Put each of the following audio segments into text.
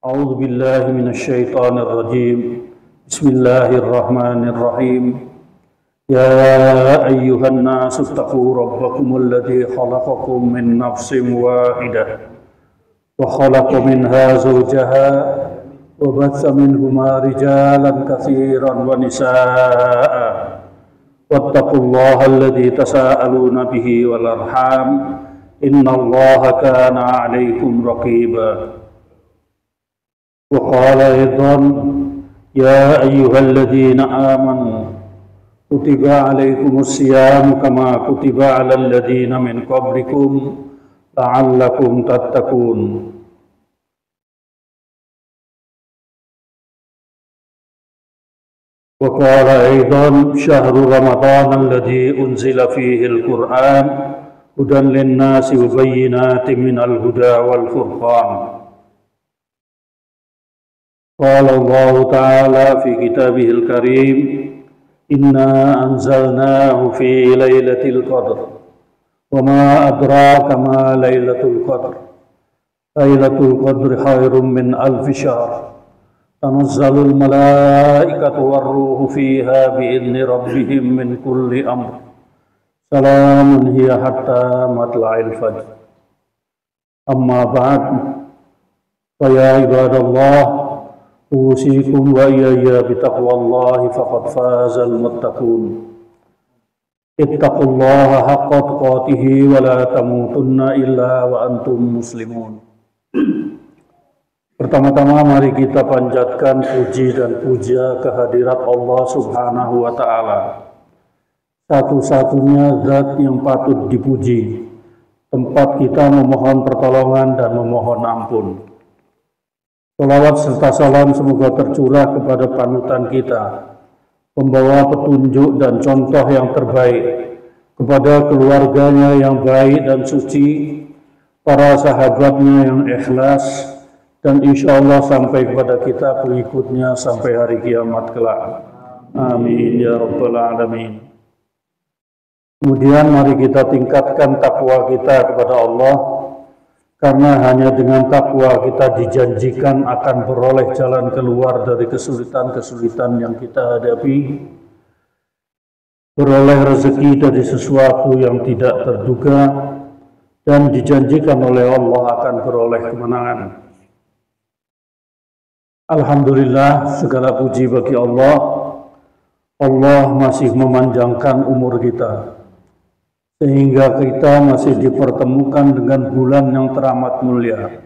أعوذ بالله من الشيطان الرجيم. بسم الله الرحمن الرحيم. يا أيها الناس اتقوا ربكم الذي خلقكم من نفس واحدة وخلق منها زوجها وبث منهما رجالا كثيرا ونساء واتقوا الله الذي تساءلون به والأرحام إن الله كان عليكم رقيبا. وقال أيضا يا أيها الذين آمنوا كتب عليكم الصيام كما كتب على الذين من قبلكم لعلكم تتقون. وقال أيضا شهر رمضان الذي أنزل فيه القرآن هدى للناس وبينات من الهدى والفرقان. قال الله تعالى في كتابه الكريم إنا أنزلناه في ليلة القدر وما أدراك ما ليلة القدر ليلة القدر خير من ألف شهر تنزل الملائكة والروح فيها بإذن ربهم من كل أمر سلام هي حتى مطلع الفجر. أما بعد فيا عباد الله أوصيكم وإياي بتقوى الله فقد فاز المتقون. اتقوا الله حق تقاته ولا تموتن إلا وأنتم مسلمون. Pertama-tama mari kita panjatkan puji dan puja kehadirat Allah Subhanahu wa Ta'ala, satu-satunya zat yang patut dipuji, tempat kita memohon pertolongan dan memohon ampun. Salawat serta salam semoga tercurah kepada panutan kita, pembawa petunjuk dan contoh yang terbaik, kepada keluarganya yang baik dan suci, para sahabatnya yang ikhlas, dan insya Allah sampai kepada kita pengikutnya sampai hari kiamat kelak. Amin ya rabbal alamin. Kemudian mari kita tingkatkan takwa kita kepada Allah, karena hanya dengan takwa kita dijanjikan akan beroleh jalan keluar dari kesulitan-kesulitan yang kita hadapi, beroleh rezeki dari sesuatu yang tidak terduga, dan dijanjikan oleh Allah akan beroleh kemenangan. Alhamdulillah, segala puji bagi Allah. Allah masih memanjangkan umur kita, sehingga kita masih dipertemukan dengan bulan yang teramat mulia.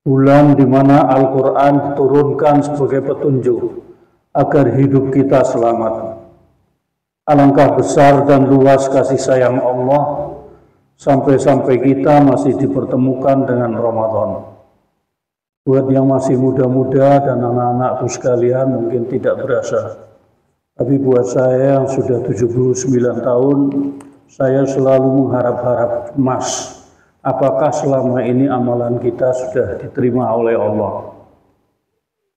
Bulan di mana Al-Quran diturunkan sebagai petunjuk agar hidup kita selamat. Alangkah besar dan luas kasih sayang Allah, sampai-sampai kita masih dipertemukan dengan Ramadan. Buat yang masih muda-muda dan anak-anakku sekalian mungkin tidak berasa, tapi buat saya yang sudah 79 tahun, saya selalu mengharap-harap emas. Apakah selama ini amalan kita sudah diterima oleh Allah?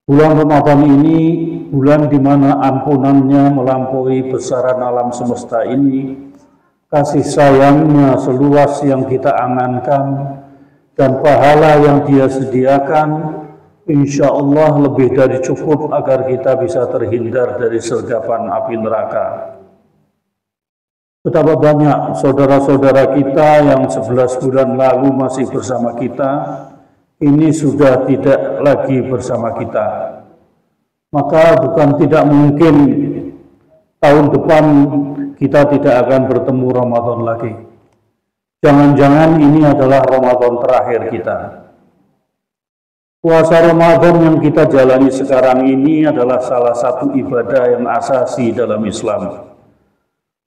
Bulan Ramadan ini bulan di mana ampunannya melampaui besaran alam semesta ini, kasih sayangnya seluas yang kita angankan, dan pahala yang Dia sediakan insya Allah lebih dari cukup agar kita bisa terhindar dari sergapan api neraka. Betapa banyak saudara-saudara kita yang 11 bulan lalu masih bersama kita, ini sudah tidak lagi bersama kita. Maka bukan tidak mungkin tahun depan kita tidak akan bertemu Ramadan lagi. Jangan-jangan ini adalah Ramadan terakhir kita. Puasa Ramadan yang kita jalani sekarang ini adalah salah satu ibadah yang asasi dalam Islam.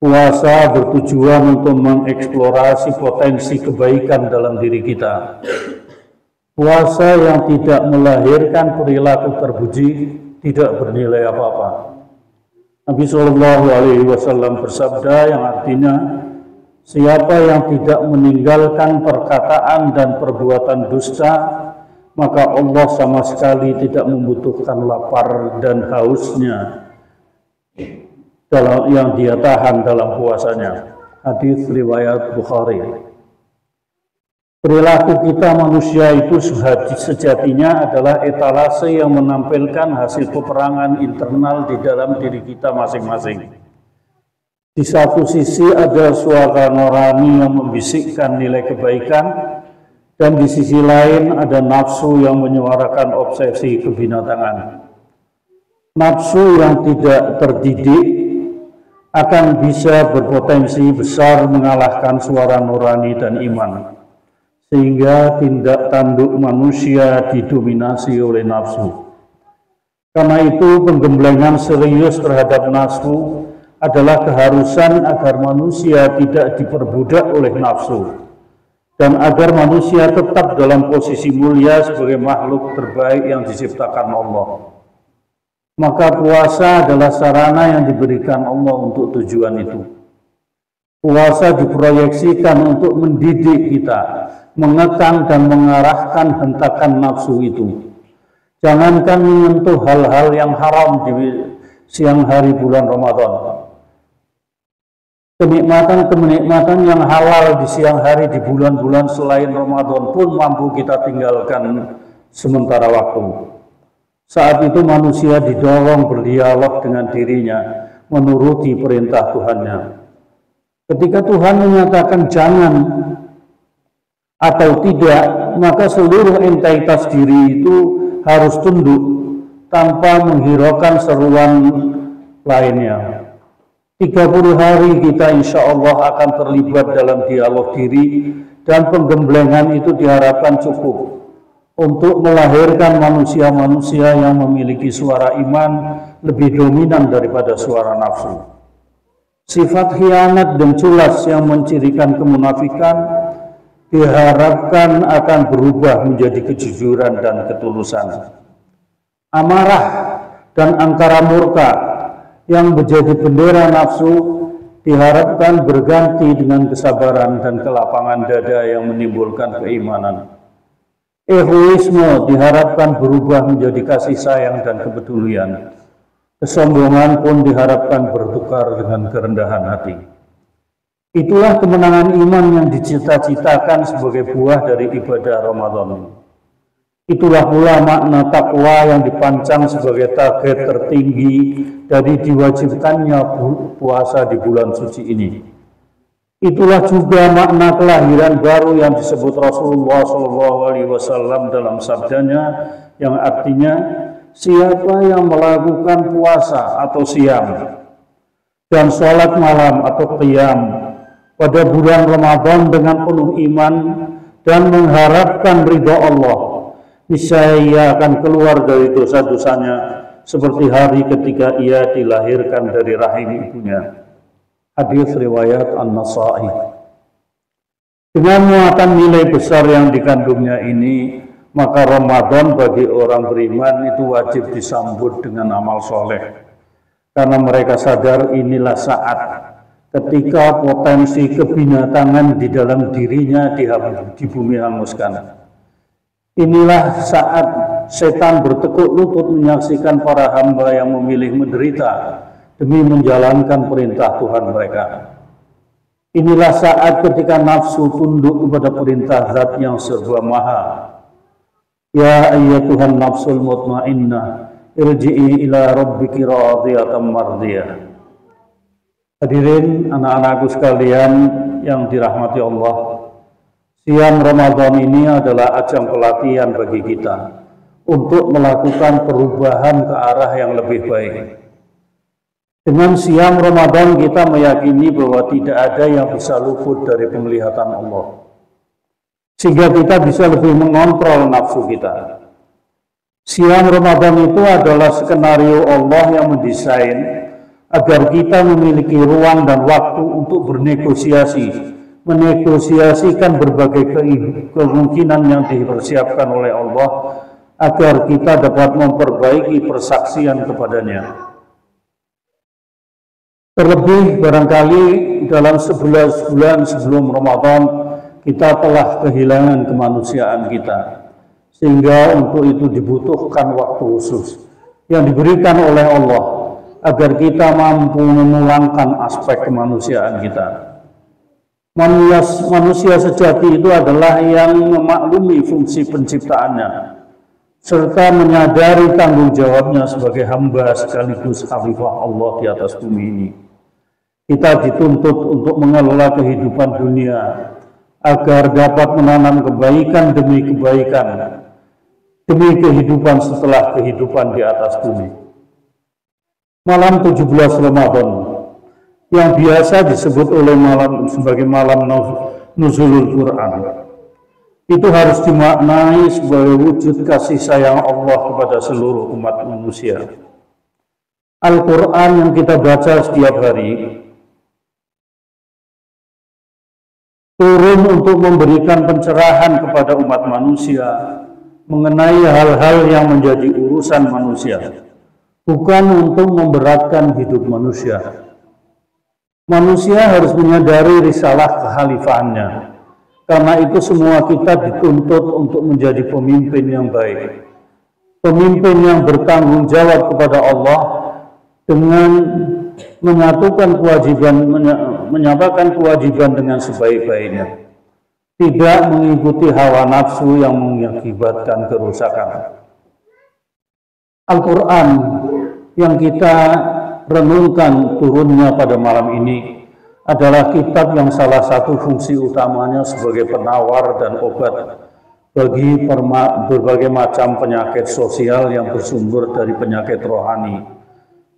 Puasa bertujuan untuk mengeksplorasi potensi kebaikan dalam diri kita. Puasa yang tidak melahirkan perilaku terpuji tidak bernilai apa-apa. Nabi SAW bersabda yang artinya, siapa yang tidak meninggalkan perkataan dan perbuatan dusta, maka Allah sama sekali tidak membutuhkan lapar dan hausnya yang dia tahan dalam puasanya. Hadis riwayat Bukhari. Perilaku kita manusia itu sejatinya adalah etalase yang menampilkan hasil peperangan internal di dalam diri kita masing-masing. Di satu sisi ada suara nurani yang membisikkan nilai kebaikan, dan di sisi lain ada nafsu yang menyuarakan obsesi kebinatangan. Nafsu yang tidak terdidik akan bisa berpotensi besar mengalahkan suara nurani dan iman, sehingga tindak tanduk manusia didominasi oleh nafsu. Karena itu penggemblengan serius terhadap nafsu adalah keharusan agar manusia tidak diperbudak oleh nafsu, dan agar manusia tetap dalam posisi mulia sebagai makhluk terbaik yang diciptakan Allah. Maka puasa adalah sarana yang diberikan Allah untuk tujuan itu. Puasa diproyeksikan untuk mendidik kita, mengekang dan mengarahkan hentakan nafsu itu. Jangankan menyentuh hal-hal yang haram di siang hari bulan Ramadan. Kenikmatan-kenikmatan yang halal di siang hari di bulan-bulan selain Ramadan pun mampu kita tinggalkan sementara waktu. Saat itu manusia didorong berdialog dengan dirinya, menuruti perintah Tuhannya. Ketika Tuhan menyatakan jangan atau tidak, maka seluruh entitas diri itu harus tunduk tanpa menghiraukan seruan lainnya. 30 hari kita insya Allah akan terlibat dalam dialog diri, dan penggemblengan itu diharapkan cukup untuk melahirkan manusia-manusia yang memiliki suara iman lebih dominan daripada suara nafsu. Sifat khianat dan culas yang mencirikan kemunafikan diharapkan akan berubah menjadi kejujuran dan ketulusan. Amarah dan angkara murka yang menjadi bendera nafsu diharapkan berganti dengan kesabaran dan kelapangan dada yang menimbulkan keimanan. Egoisme diharapkan berubah menjadi kasih sayang dan kepedulian. Kesombongan pun diharapkan bertukar dengan kerendahan hati. Itulah kemenangan iman yang dicita-citakan sebagai buah dari ibadah Ramadan. Itulah pula makna takwa yang dipancang sebagai target tertinggi dari diwajibkannya puasa di bulan suci ini. Itulah juga makna kelahiran baru yang disebut Rasulullah SAW dalam sabdanya yang artinya, siapa yang melakukan puasa atau siam dan sholat malam atau qiyam pada bulan Ramadan dengan penuh iman dan mengharapkan ridha Allah, niscaya ia akan keluar dari dosa-dosanya seperti hari ketika ia dilahirkan dari rahim ibunya. Hadis riwayat An-Nasa'i. Dengan muatan nilai besar yang dikandungnya ini, maka Ramadan bagi orang beriman itu wajib disambut dengan amal soleh. Karena mereka sadar inilah saat ketika potensi kebinatangan di dalam dirinya di bumi hanguskan. Inilah saat setan bertekuk lutut menyaksikan para hamba yang memilih menderita demi menjalankan perintah Tuhan mereka. Inilah saat ketika nafsu tunduk kepada perintah Zat yang serba maha. Ya ayyatuhan nafsul mutmainnah, irji'i ila rabbiki radiyatan mardiyah. Hadirin anak-anakku sekalian yang dirahmati Allah, siang Ramadan ini adalah ajang pelatihan bagi kita untuk melakukan perubahan ke arah yang lebih baik. Dengan siang Ramadan kita meyakini bahwa tidak ada yang bisa luput dari penglihatan Allah, sehingga kita bisa lebih mengontrol nafsu kita. Siang Ramadan itu adalah skenario Allah yang mendesain agar kita memiliki ruang dan waktu untuk menegosiasikan berbagai kemungkinan yang dipersiapkan oleh Allah agar kita dapat memperbaiki persaksian kepadanya. Terlebih barangkali dalam 11 bulan sebelum Ramadan kita telah kehilangan kemanusiaan kita, sehingga untuk itu dibutuhkan waktu khusus yang diberikan oleh Allah agar kita mampu memulangkan aspek kemanusiaan kita. Manusia sejati itu adalah yang memaklumi fungsi penciptaannya serta menyadari tanggung jawabnya sebagai hamba sekaligus khalifah Allah di atas bumi ini. Kita dituntut untuk mengelola kehidupan dunia agar dapat menanam kebaikan demi kebaikan demi kehidupan setelah kehidupan di atas bumi. Malam 17 Ramadan yang biasa disebut oleh sebagai malam nuzulul Quran itu harus dimaknai sebagai wujud kasih sayang Allah kepada seluruh umat manusia. Al-Quran yang kita baca setiap hari turun untuk memberikan pencerahan kepada umat manusia mengenai hal-hal yang menjadi urusan manusia, bukan untuk memberatkan hidup manusia. Manusia harus menyadari risalah kekhalifahannya. Karena itu semua kita dituntut untuk menjadi pemimpin yang baik. Pemimpin yang bertanggung jawab kepada Allah dengan menyatakan kewajiban dengan sebaik-baiknya. Tidak mengikuti hawa nafsu yang mengakibatkan kerusakan. Al-Quran yang kita renungkan turunnya pada malam ini adalah kitab yang salah satu fungsi utamanya sebagai penawar dan obat bagi berbagai macam penyakit sosial yang bersumber dari penyakit rohani.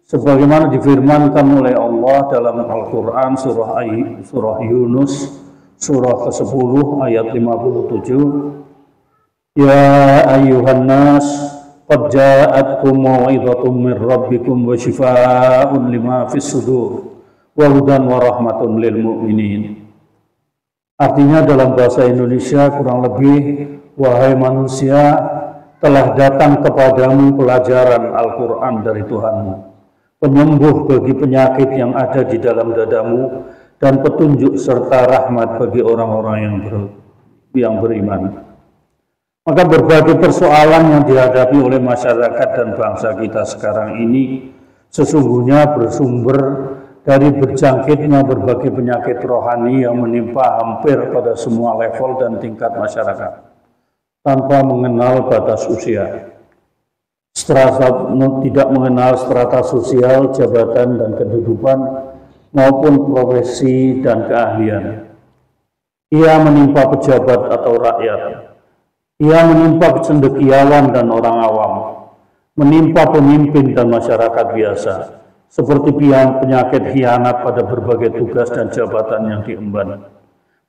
Sebagaimana difirmankan oleh Allah dalam Al-Quran surah Yunus surah ke-10 ayat 57. Ya ayyuhan nas qad ja'atkum mau'izatun min rabbikum wa shifaa'un lima fis sudur wa hudan wa rahmatun lil mu'minin. Artinya dalam bahasa Indonesia kurang lebih, wahai manusia, telah datang kepadamu pelajaran Al-Quran dari Tuhanmu, penyembuh bagi penyakit yang ada di dalam dadamu, dan petunjuk serta rahmat bagi orang-orang yang beriman. Maka berbagai persoalan yang dihadapi oleh masyarakat dan bangsa kita sekarang ini sesungguhnya bersumber dari berjangkitnya berbagai penyakit rohani yang menimpa hampir pada semua level dan tingkat masyarakat tanpa mengenal batas usia, tidak mengenal strata sosial, jabatan dan kedudukan maupun profesi dan keahlian. Ia menimpa pejabat atau rakyat, ia menimpa cendekiawan dan orang awam, menimpa pemimpin dan masyarakat biasa, seperti penyakit hianat pada berbagai tugas dan jabatan yang diemban,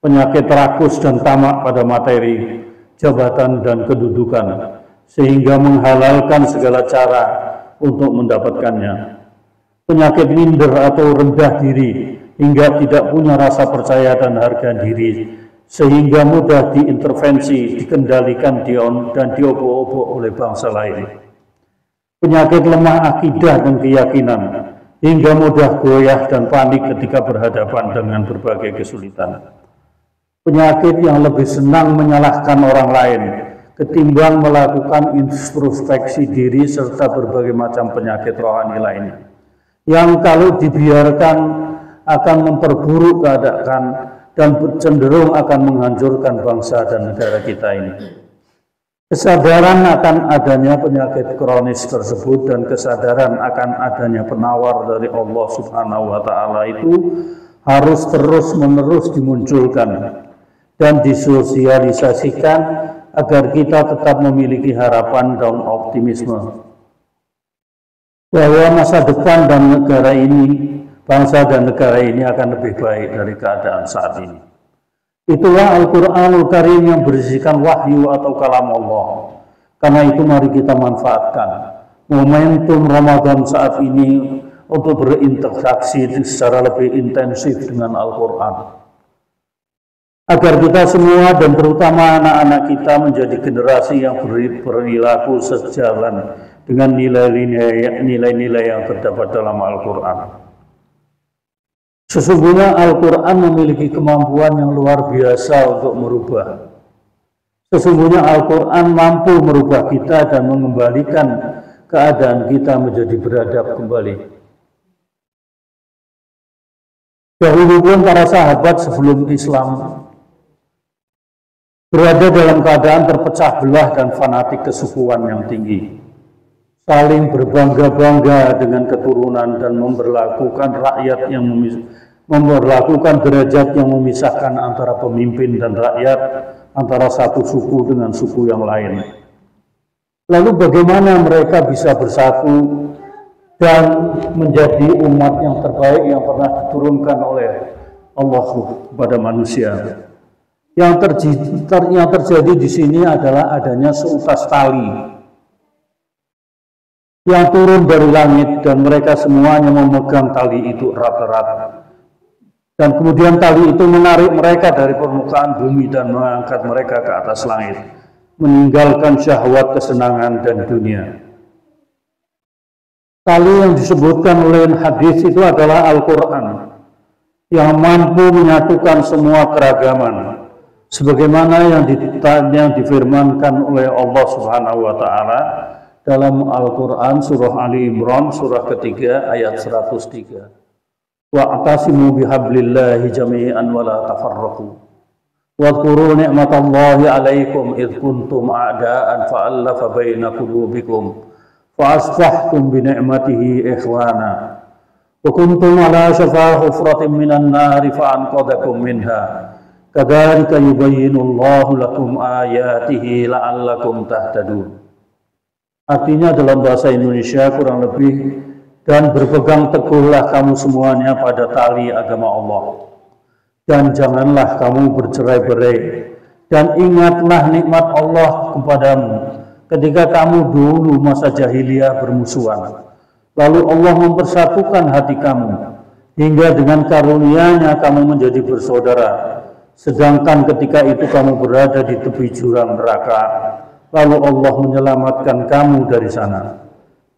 penyakit rakus dan tamak pada materi, jabatan dan kedudukan, sehingga menghalalkan segala cara untuk mendapatkannya, penyakit minder atau rendah diri, hingga tidak punya rasa percaya dan harga diri, sehingga mudah diintervensi, dikendalikan dan diobok-obok oleh bangsa lain, penyakit lemah akidah dan keyakinan, hingga mudah goyah dan panik ketika berhadapan dengan berbagai kesulitan. Penyakit yang lebih senang menyalahkan orang lain ketimbang melakukan introspeksi diri serta berbagai macam penyakit rohani lainnya, yang kalau dibiarkan akan memperburuk keadaan dan cenderung akan menghancurkan bangsa dan negara kita ini. Kesadaran akan adanya penyakit kronis tersebut dan kesadaran akan adanya penawar dari Allah Subhanahu wa Ta'ala itu harus terus-menerus dimunculkan dan disosialisasikan agar kita tetap memiliki harapan dan optimisme bahwa masa depan dan negara ini, bangsa dan negara ini akan lebih baik dari keadaan saat ini. Itulah Al-Quranul Karim yang berisikan wahyu atau kalam Allah. Karena itu mari kita manfaatkan momentum Ramadan saat ini untuk berinteraksi secara lebih intensif dengan Al-Quran. Agar kita semua dan terutama anak-anak kita menjadi generasi yang berperilaku sejalan dengan nilai-nilai yang terdapat dalam Al-Quran. Sesungguhnya Al-Quran memiliki kemampuan yang luar biasa untuk merubah. Sesungguhnya Al-Quran mampu merubah kita dan mengembalikan keadaan kita menjadi beradab kembali. Dahulu pun para sahabat sebelum Islam berada dalam keadaan terpecah belah dan fanatik kesukuan yang tinggi, saling berbangga-bangga dengan keturunan dan memperlakukan derajat yang memisahkan antara pemimpin dan rakyat, antara satu suku dengan suku yang lain. Lalu bagaimana mereka bisa bersatu dan menjadi umat yang terbaik yang pernah diturunkan oleh Allah kepada manusia? Yang terjadi di sini adalah adanya seutas tali yang turun dari langit dan mereka semuanya memegang tali itu erat-erat. Dan kemudian tali itu menarik mereka dari permukaan bumi dan mengangkat mereka ke atas langit, meninggalkan syahwat, kesenangan, dan dunia. Tali yang disebutkan oleh hadis itu adalah Al-Quran, yang mampu menyatukan semua keragaman, sebagaimana yang difirmankan oleh Allah Subhanahu wa Ta'ala dalam Al-Quran surah Ali Imran surah ketiga ayat 103. Wa'tasimu bihablillahi jami'an wa la tafarraqu. Wadhkuru ni'matallahi 'alaikum id kuntum a'da'an fa'alafa baina qulubikum fa'asbahtum bi ni'matihi ikhwana. Wa kuntum 'ala shafa hufratin minan nari fa'anqadhakum minha. Kadzalika yubayyinullahu lakum ayatihi la'allakum tahtadun. Artinya dalam bahasa Indonesia kurang lebih, dan berpegang teguhlah kamu semuanya pada tali agama Allah, dan janganlah kamu bercerai-berai, dan ingatlah nikmat Allah kepadamu ketika kamu dulu masa jahiliyah bermusuhan, lalu Allah mempersatukan hati kamu hingga dengan karunia-Nya kamu menjadi bersaudara, sedangkan ketika itu kamu berada di tepi jurang neraka, lalu Allah menyelamatkan kamu dari sana.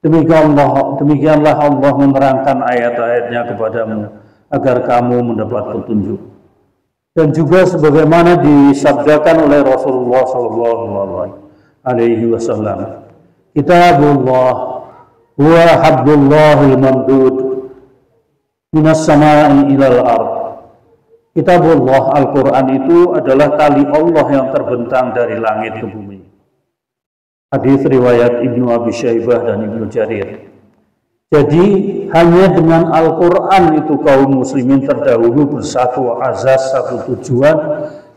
Demikianlah Allah menerangkan ayat-ayatnya kepadamu agar kamu mendapat petunjuk. Dan juga sebagaimana disabdakan oleh Rasulullah SAW, Kitabullah huwa hablullahil mamdud minas sama'i ilal ard. Kitabullah, Al-Quran itu adalah tali Allah yang terbentang dari langit ke bumi. Hadis riwayat Ibnu Abi Syaibah dan Ibnu Jarir. Jadi hanya dengan Al-Quran itu kaum muslimin terdahulu bersatu azas, satu tujuan,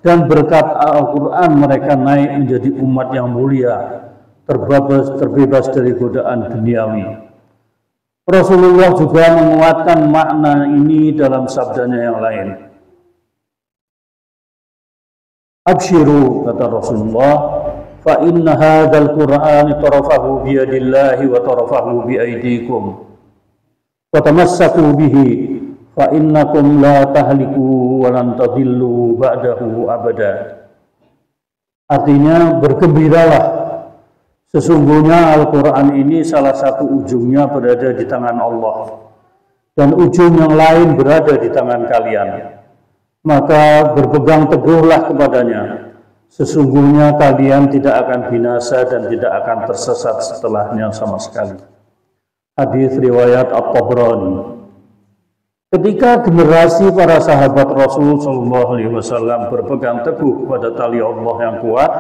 dan berkat Al-Quran mereka naik menjadi umat yang mulia, terbebas dari godaan duniawi. Rasulullah juga menguatkan makna ini dalam sabdanya yang lain. Abshiru, kata Rasulullah, fa inna hadzal Qur'an tarafahu bi yadillahi wa tarafahu bi aydikum wa tamassaku bihi fa innakum la tahliku wa lan tadillu ba'dahu abada. Artinya, bergembiralah, sesungguhnya Al-Quran ini salah satu ujungnya berada di tangan Allah dan ujung yang lain berada di tangan kalian. Maka berpegang teguhlah kepadanya. Sesungguhnya kalian tidak akan binasa dan tidak akan tersesat setelahnya sama sekali. Hadis riwayat At-Tabrani. Ketika generasi para sahabat Rasul SAW berpegang teguh pada tali Allah yang kuat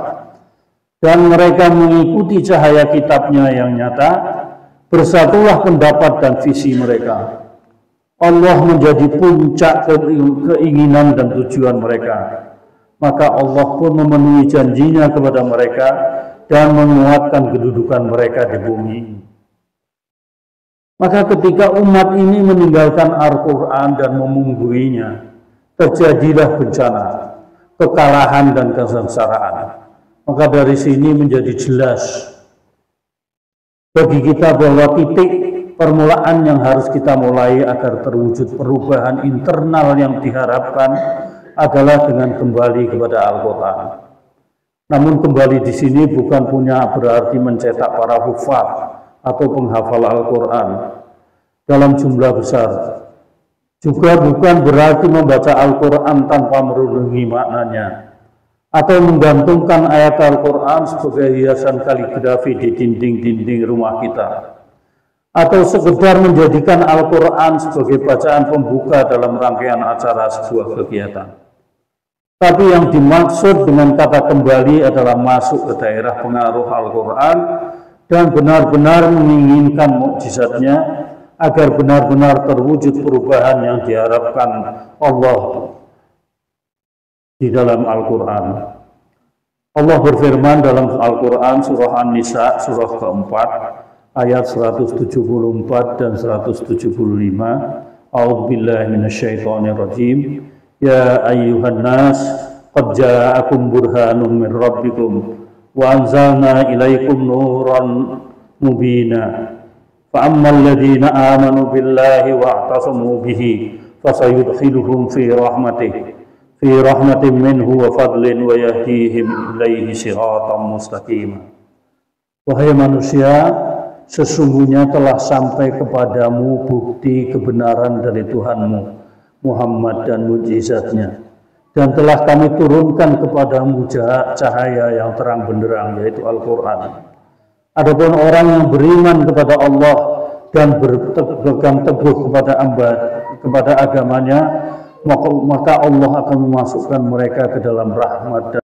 dan mereka mengikuti cahaya kitabnya yang nyata, bersatulah pendapat dan visi mereka. Allah menjadi puncak keinginan dan tujuan mereka. Maka Allah pun memenuhi janjinya kepada mereka dan menguatkan kedudukan mereka di bumi. Maka ketika umat ini meninggalkan Al-Quran dan memungguinya, terjadilah bencana, kekalahan dan kesengsaraan. Maka dari sini menjadi jelas bagi kita bahwa titik permulaan yang harus kita mulai agar terwujud perubahan internal yang diharapkan adalah dengan kembali kepada Al-Quran. Namun kembali di sini bukan punya berarti mencetak para hufaz atau penghafal Al-Quran dalam jumlah besar. Juga bukan berarti membaca Al-Quran tanpa merenungi maknanya atau menggantungkan ayat Al-Quran sebagai hiasan kaligrafi di dinding-dinding rumah kita, atau sekedar menjadikan Al-Quran sebagai bacaan pembuka dalam rangkaian acara sebuah kegiatan. Tapi yang dimaksud dengan kata kembali adalah masuk ke daerah pengaruh Al-Quran dan benar-benar menginginkan mukjizatnya agar benar-benar terwujud perubahan yang diharapkan Allah di dalam Al-Quran. Allah berfirman dalam Al-Quran surah An-Nisa surah keempat ayat 174 dan 175. A'udzubillahi minasyaitonirrajim. Ya ayyuhan nas qad ja'akum burhanun min rabbikum wa anzalna ilaikum nuran mubina. Fa ammal ladzina amanu billahi wa i'tasamu bihi fasayudkhiluhum fi rahmatin minhu wa fadlin wa yahdihim ilaihi siratan mustaqima. Wahai manusia, sesungguhnya telah sampai kepadamu bukti kebenaran dari Tuhanmu Muhammad dan mukjizatnya, dan telah kami turunkan kepadamu cahaya yang terang benderang, yaitu Al-Quran. Adapun orang yang beriman kepada Allah dan berpegang teguh kepada agamanya, maka Allah akan memasukkan mereka ke dalam rahmat dan